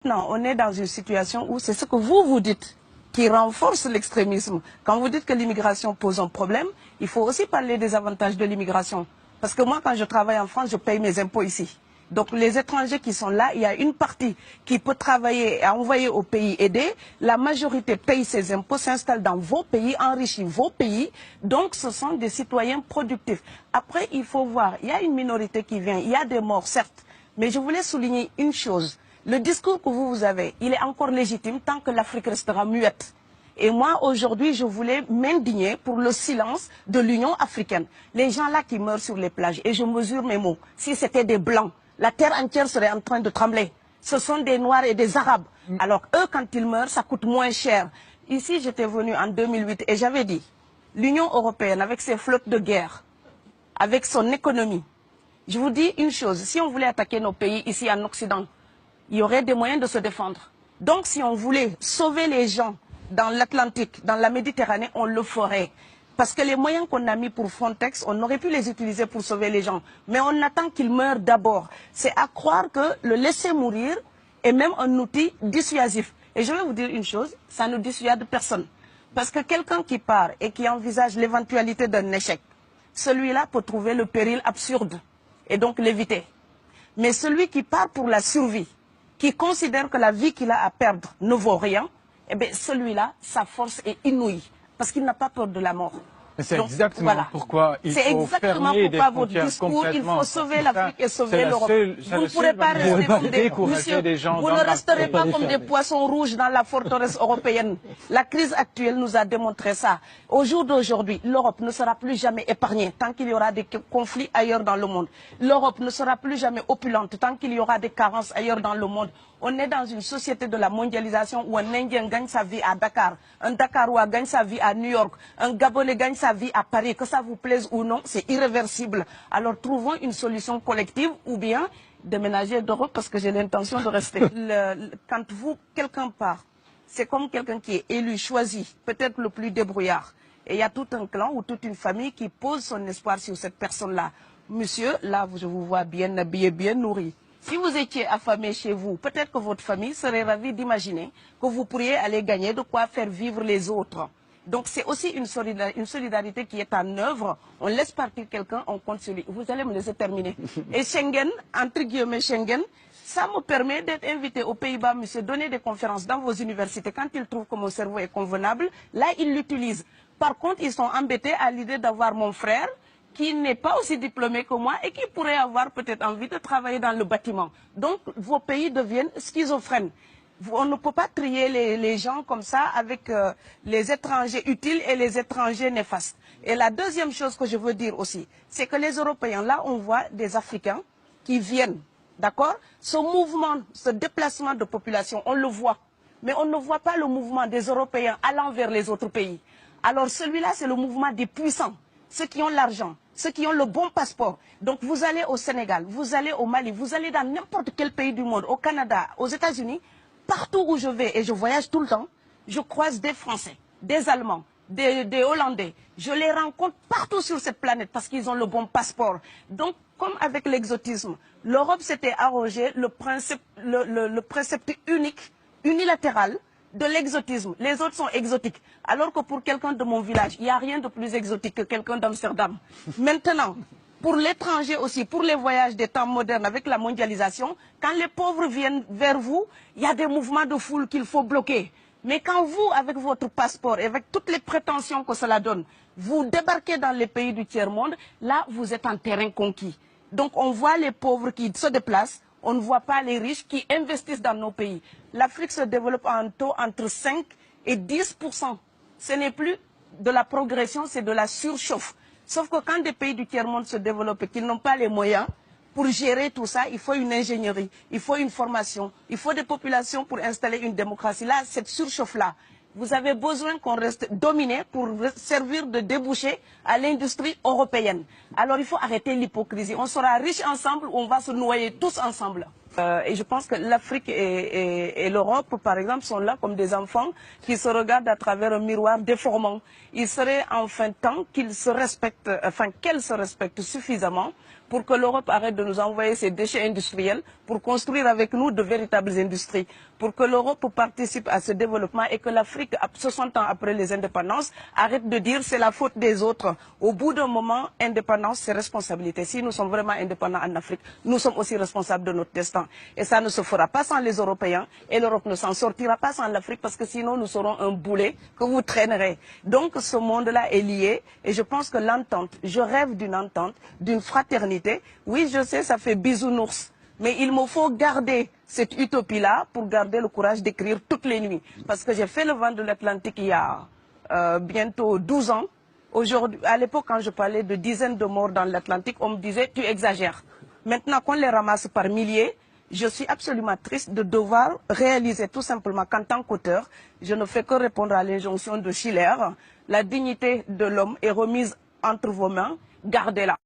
Non, on est dans une situation où c'est ce que vous dites qui renforce l'extrémisme. Quand vous dites que l'immigration pose un problème, il faut aussi parler des avantages de l'immigration. Parce que moi, quand je travaille en France, je paye mes impôts ici. Donc les étrangers qui sont là, il y a une partie qui peut travailler et envoyer au pays aider. La majorité paye ses impôts, s'installe dans vos pays, enrichit vos pays. Donc ce sont des citoyens productifs. Après, il faut voir, il y a une minorité qui vient, il y a des morts, certes. Mais je voulais souligner une chose. Le discours que vous avez, il est encore légitime tant que l'Afrique restera muette. Et moi, aujourd'hui, je voulais m'indigner pour le silence de l'Union africaine. Les gens là qui meurent sur les plages, et je mesure mes mots, si c'était des Blancs, la terre entière serait en train de trembler. Ce sont des Noirs et des Arabes. Alors eux, quand ils meurent, ça coûte moins cher. Ici, j'étais venu en 2008 et j'avais dit, l'Union européenne, avec ses flottes de guerre, avec son économie, je vous dis une chose, si on voulait attaquer nos pays ici en Occident, il y aurait des moyens de se défendre. Donc si on voulait sauver les gens dans l'Atlantique, dans la Méditerranée, on le ferait. Parce que les moyens qu'on a mis pour Frontex, on aurait pu les utiliser pour sauver les gens. Mais on attend qu'ils meurent d'abord. C'est à croire que le laisser mourir est même un outil dissuasif. Et je vais vous dire une chose, ça ne dissuade personne. Parce que quelqu'un qui part et qui envisage l'éventualité d'un échec, celui-là peut trouver le péril absurde et donc l'éviter. Mais celui qui part pour la survie, qui considère que la vie qu'il a à perdre ne vaut rien, eh bien celui-là, sa force est inouïe, parce qu'il n'a pas peur de la mort. C'est exactement pourquoi il faut fermer des frontières complètement. Il faut sauver l'Afrique et sauver l'Europe. Vous ne pourrez pas rester comme vous ne resterez pas comme des poissons rouges dans la forteresse européenne. La crise actuelle nous a démontré ça. Au jour d'aujourd'hui, l'Europe ne sera plus jamais épargnée tant qu'il y aura des conflits ailleurs dans le monde. L'Europe ne sera plus jamais opulente tant qu'il y aura des carences ailleurs dans le monde. On est dans une société de la mondialisation où un Indien gagne sa vie à Dakar, un Dakarois gagne sa vie à New York, un Gabonais gagne sa vie à Paris. Que ça vous plaise ou non, c'est irréversible. Alors trouvons une solution collective ou bien déménager d'Europe parce que j'ai l'intention de rester. Quand quelqu'un part, c'est comme quelqu'un qui est élu, choisi, peut-être le plus débrouillard. Et il y a tout un clan ou toute une famille qui pose son espoir sur cette personne-là. Monsieur, là, je vous vois bien habillé, bien nourri. Si vous étiez affamé chez vous, peut-être que votre famille serait ravie d'imaginer que vous pourriez aller gagner de quoi faire vivre les autres. Donc c'est aussi une solidarité qui est en œuvre. On laisse partir quelqu'un, on compte sur lui. Vous allez me laisser terminer. Et Schengen, entre guillemets Schengen, ça me permet d'être invité aux Pays-Bas, monsieur, donner des conférences dans vos universités. Quand ils trouvent que mon cerveau est convenable, là, ils l'utilisent. Par contre, ils sont embêtés à l'idée d'avoir mon frère, qui n'est pas aussi diplômé que moi et qui pourrait avoir peut-être envie de travailler dans le bâtiment. Donc, vos pays deviennent schizophrènes. On ne peut pas trier les gens comme ça avec les étrangers utiles et les étrangers néfastes. Et la deuxième chose que je veux dire aussi, c'est que les Européens, là, on voit des Africains qui viennent, d'accord? Ce mouvement, ce déplacement de population, on le voit. Mais on ne voit pas le mouvement des Européens allant vers les autres pays. Alors celui-là, c'est le mouvement des puissants. Ceux qui ont l'argent, ceux qui ont le bon passeport. Donc vous allez au Sénégal, vous allez au Mali, vous allez dans n'importe quel pays du monde, au Canada, aux États-Unis, partout où je vais, et je voyage tout le temps, je croise des Français, des Allemands, des Hollandais. Je les rencontre partout sur cette planète parce qu'ils ont le bon passeport. Donc, comme avec l'exotisme, l'Europe s'était arrogé le précepte unique, unilatéral, de l'exotisme. Les autres sont exotiques. Alors que pour quelqu'un de mon village, il n'y a rien de plus exotique que quelqu'un d'Amsterdam. Maintenant, pour l'étranger aussi, pour les voyages des temps modernes avec la mondialisation, quand les pauvres viennent vers vous, il y a des mouvements de foule qu'il faut bloquer. Mais quand vous, avec votre passeport et avec toutes les prétentions que cela donne, vous débarquez dans les pays du tiers-monde, là, vous êtes en terrain conquis. Donc, on voit les pauvres qui se déplacent, on ne voit pas les riches qui investissent dans nos pays. L'Afrique se développe à un taux entre 5 et 10%. Ce n'est plus de la progression, c'est de la surchauffe. Sauf que quand des pays du tiers-monde se développent et qu'ils n'ont pas les moyens pour gérer tout ça, il faut une ingénierie, il faut une formation, il faut des populations pour installer une démocratie. Là, cette surchauffe-là, vous avez besoin qu'on reste dominé pour servir de débouché à l'industrie européenne. Alors il faut arrêter l'hypocrisie. On sera riches ensemble ou on va se noyer tous ensemble. Et je pense que l'Afrique et l'Europe, par exemple, sont là comme des enfants qui se regardent à travers un miroir déformant. Il serait enfin temps qu'ils se respectent, qu'elles se respectent suffisamment pour que l'Europe arrête de nous envoyer ses déchets industriels pour construire avec nous de véritables industries, pour que l'Europe participe à ce développement et que l'Afrique, 60 ans après les indépendances, arrête de dire c'est la faute des autres. Au bout d'un moment, indépendance, c'est responsabilité. Si nous sommes vraiment indépendants en Afrique, nous sommes aussi responsables de notre destin. Et ça ne se fera pas sans les Européens et l'Europe ne s'en sortira pas sans l'Afrique parce que sinon nous serons un boulet que vous traînerez. Donc ce monde-là est lié et je pense que l'entente, je rêve d'une entente, d'une fraternité. Oui, je sais, ça fait bisounours. Mais il me faut garder cette utopie-là pour garder le courage d'écrire toutes les nuits. Parce que j'ai fait le vent de l'Atlantique il y a bientôt 12 ans. Aujourd'hui, à l'époque, quand je parlais de dizaines de morts dans l'Atlantique, on me disait « tu exagères ». Maintenant qu'on les ramasse par milliers, je suis absolument triste de devoir réaliser tout simplement qu'en tant qu'auteur, je ne fais que répondre à l'injonction de Schiller. La dignité de l'homme est remise entre vos mains, gardez-la.